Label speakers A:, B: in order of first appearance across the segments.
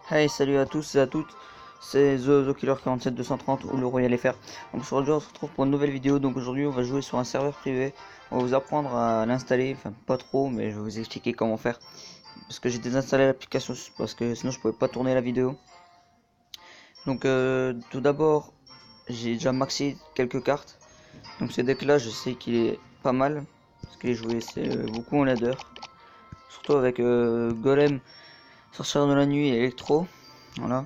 A: Hey, salut à tous et à toutes, c'est The Killer 47230 ou le Royal FR. Donc aujourd'hui on se retrouve pour une nouvelle vidéo. Donc aujourd'hui on va jouer sur un serveur privé. On va vous apprendre à l'installer, enfin pas trop, mais je vais vous expliquer comment faire. Parce que j'ai désinstallé l'application parce que sinon je pouvais pas tourner la vidéo. Donc tout d'abord j'ai déjà maxé quelques cartes. Donc ce deck là je sais qu'il est pas mal, parce qu'il est joué c'est beaucoup en ladder. Surtout avec Golem, Sorcière de la Nuit et Electro. Voilà.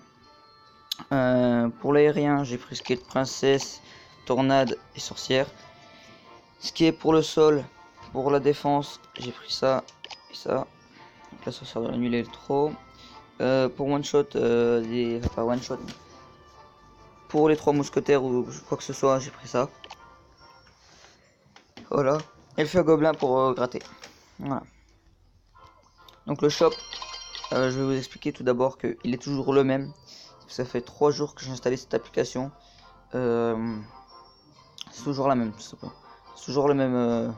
A: Pour l'aérien, j'ai pris Skate Princesse, Tornade et Sorcière. Ce qui est pour le sol, pour la défense, j'ai pris ça et ça. Donc la Sorcière de la Nuit, l'électro. Pour one shot, pas one shot. Pour les trois mousquetaires ou quoi que ce soit, j'ai pris ça. Voilà. Et le feu gobelin pour gratter. Voilà. Donc le shop, je vais vous expliquer tout d'abord qu'il est toujours le même. Ça fait 3 jours que j'ai installé cette application. C'est toujours la même, c'est toujours le même.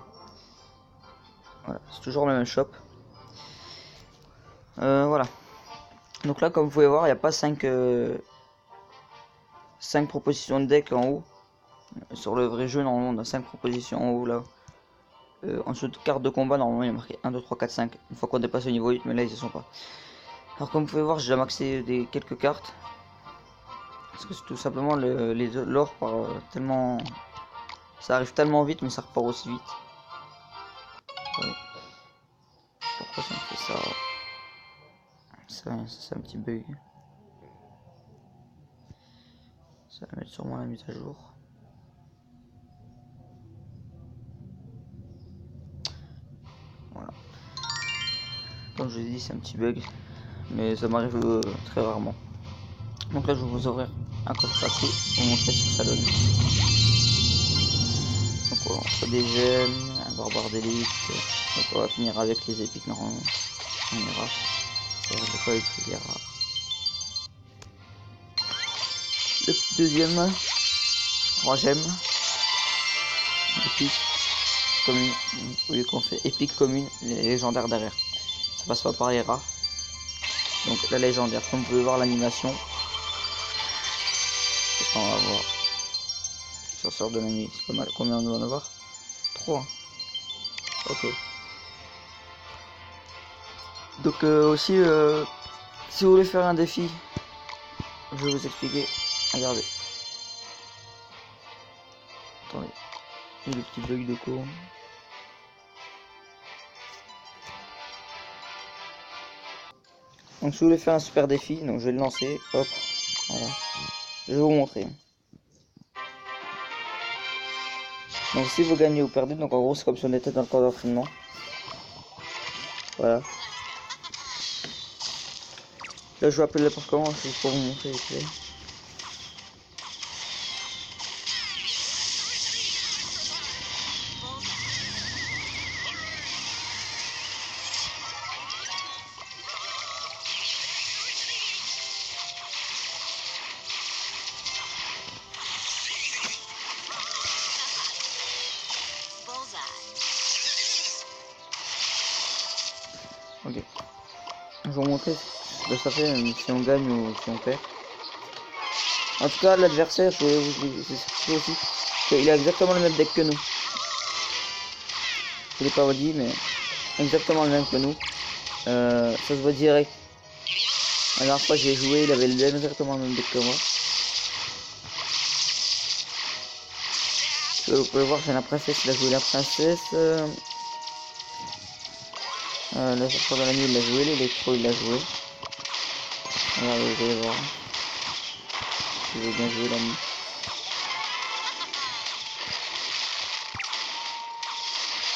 A: Voilà, c'est toujours le même shop. Voilà. Donc là, comme vous pouvez voir, il n'y a pas 5 propositions de deck en haut. Sur le vrai jeu, normalement, on a 5 propositions en haut là. En dessous de carte de combat, normalement, il y a marqué 1, 2, 3, 4, 5. Une fois qu'on dépasse le niveau 8, mais là, ils ne sont pas. Alors, comme vous pouvez voir, j'ai déjà maxé quelques cartes. Parce que c'est tout simplement l'or par tellement. Ça arrive tellement vite, mais ça repart aussi vite. Ouais. Pourquoi ça me fait ça? C'est un petit bug. Ça va mettre sûrement la mise à jour. Voilà. Comme je l'ai dit, c'est un petit bug. Mais ça m'arrive très rarement. Donc là, je vais vous ouvrir un coffre-fort pour vous montrer ce que ça donne. Donc voilà, on fait des gemmes, un barbare d'élite. Donc on va finir avec les épiques normalement. On ira. Ça va pas les trucs rares. Le petit deuxième. 3 gemmes. Épique. Commune. Au lieu qu'on fait épique commune, les légendaires derrière. Ça passe pas par les rares. Donc la légendaire, comme vous pouvez voir l'animation. Qu'est-ce qu'on va voir? Sorcière de la nuit, c'est pas mal. Combien on doit en avoir? 3. Ok. Donc aussi, si vous voulez faire un défi, je vais vous expliquer. Regardez. Attendez. Il y a le petit bug de cours. Donc si vous voulez faire un super défi, donc je vais le lancer. Hop. Voilà. Je vais vous montrer. Donc si vous gagnez ou perdez, donc en gros c'est comme si on était dans le camp d'entraînement. Voilà. Là je vais appeler la performance juste pour vous montrer les clés. Ok. Je vais vous montrer ce que ça fait si on gagne ou si on perd. En tout cas, l'adversaire, je vais vous expliquer aussi qu'il a exactement le même deck que nous. Je l'ai pas dit, mais exactement le même que nous. Ça se voit direct. La dernière fois j'ai joué, il avait exactement le même deck que moi. Vous pouvez voir, c'est la princesse, il a joué la princesse. La sorcière de la nuit, il l'a joué, l'électro, il l'a joué. Regardez, vous allez voir. Si vous avez bien joué la nuit.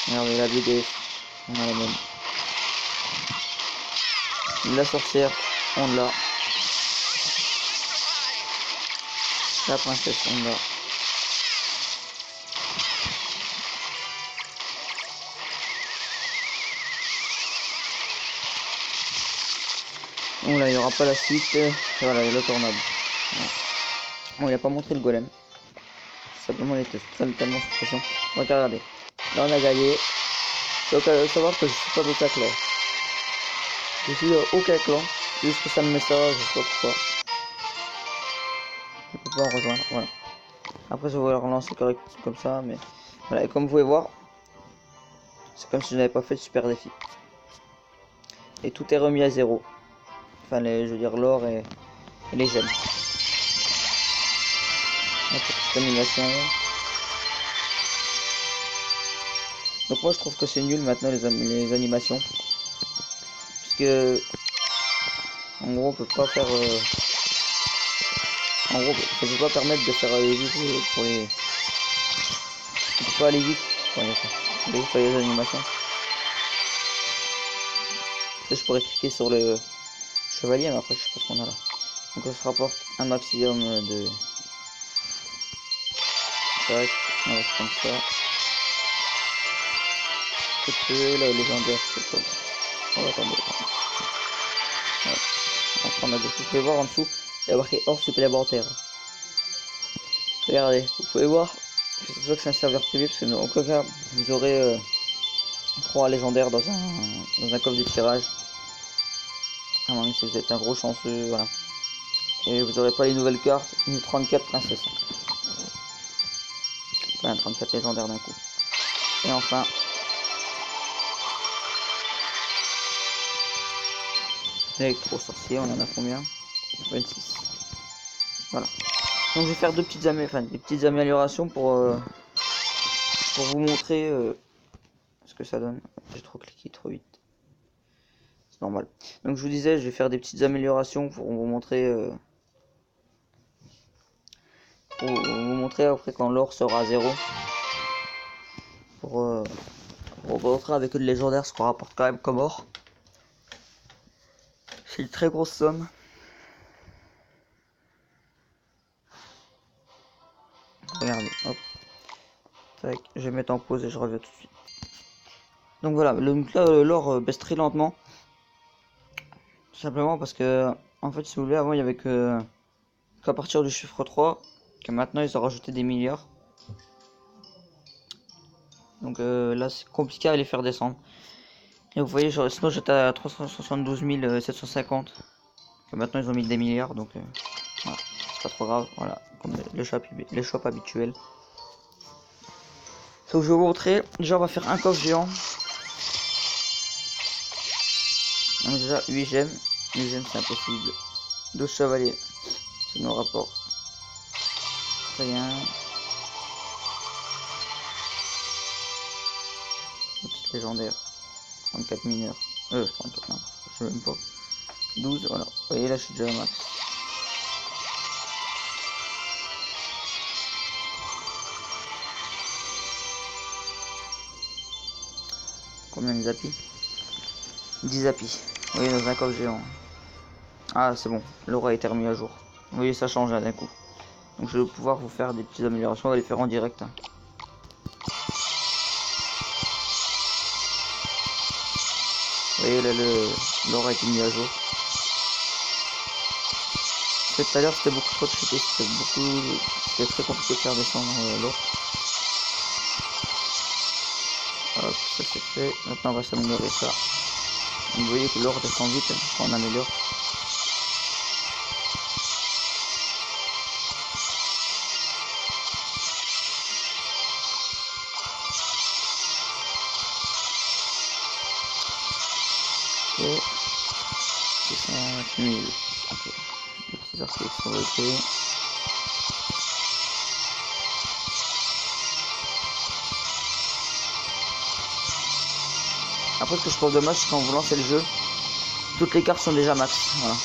A: Regardez la BDF, on a la même. La sorcière, on l'a. La princesse, on l'a. Bon là il n'y aura pas la suite. Voilà, il y a le tornade. Voilà. Bon, il n'a pas montré le golem. Simplement il était tellement sous pression. Donc regardez. Là on a gagné. Donc savoir que je suis pas d'aucun clan. Je suis aucun clan. C'est juste que ça me met ça, je sais pas pourquoi. Je peux pas en rejoindre, voilà. Après je vais le relancer correct comme ça, mais voilà, et comme vous pouvez voir, c'est comme si je n'avais pas fait de super défi. Et tout est remis à zéro. Enfin, je veux dire l'or et les gemmes. Donc, petite animation. Donc moi je trouve que c'est nul maintenant les animations. Puisque en gros on peut pas faire... en gros ça peut pas permettre de faire aller vite pour les... On peut pas aller vite. Voilà, ça. Aller vite pour les animations. Là, je pourrais cliquer sur le chevalier, mais après je sais pas ce qu'on a là. Donc ça se rapporte un maximum de... Tac, on va prendre ça. Et là, légendaire, c'est quoi? Oh, attendez. Ouais. On va prendre vous pouvez voir en dessous, il y a marqué hors supplémentaire. Regardez, vous pouvez voir, je sais pas que c'est un serveur privé, parce que dans aucun cas, vous aurez 3 légendaires dans un coffre de tirage. À moins que si vous êtes un gros chanceux, voilà. Et vous aurez pas les nouvelles cartes, ni 34 princesses. Enfin, 34 légendaires d'un coup. Et enfin, l'électro-sorcier, on en a combien? 26. Voilà. Donc je vais faire des petites améliorations pour vous montrer ce que ça donne. J'ai trop cliqué trop vite. C'est normal. Donc je vous disais, je vais faire des petites améliorations pour vous montrer après quand l'or sera à 0. Pour vous montrer avec le légendaire ce qu'on rapporte quand même comme or. C'est une très grosse somme. Regardez, hop. Tac, je vais mettre en pause et je reviens tout de suite. Donc voilà, donc là l'or baisse très lentement. Tout simplement parce que, en fait, si vous voulez, avant il y avait qu'à partir du chiffre 3, que maintenant ils ont rajouté des milliards. Donc là c'est compliqué à les faire descendre. Et vous voyez, sinon j'étais à 372 750. Que maintenant ils ont mis des milliards, donc voilà, c'est pas trop grave. Voilà, comme les shops habituels. Donc je vais vous montrer. Déjà on va faire un coffre géant. Donc déjà 8 gemmes. 8 gemmes c'est impossible. 12 chevaliers. C'est nos rapports. Très bien. Petite légendaire. 34 mineurs. 34 non, je sais même pas. 12, voilà. Vous voyez là je suis déjà au max. Combien de zappies? 10 zappies. Vous voyez dans un coffre géant. Ah c'est bon, l'or a été remis à jour. Vous voyez ça change d'un coup. Donc je vais pouvoir vous faire des petites améliorations, on va les faire en direct. Vous voyez là l'or a été mis à jour. Tout à l'heure c'était beaucoup trop cheaté, c'était très compliqué de faire descendre l'or. Hop, ça c'est fait. Maintenant on va s'améliorer ça. Donc, vous voyez que l'or descend vite quand on améliore. Ok. 600 000. Ok. Les petits articles sont ok. Après ce que je trouve dommage c'est quand vous lancez le jeu, toutes les cartes sont déjà max. Voilà.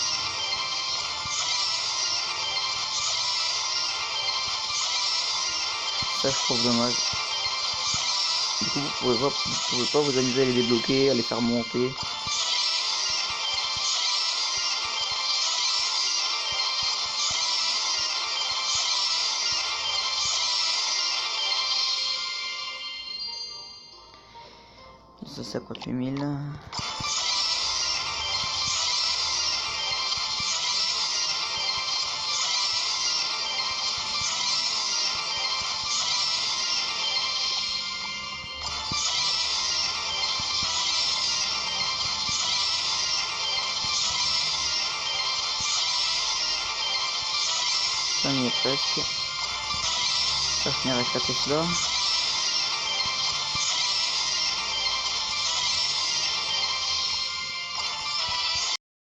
A: Ça je trouve dommage. Du coup vous pouvez pas vous amuser à les débloquer, à les faire monter. Ça 58 000. Ça y est presque. Ça va finir avec la Tesla.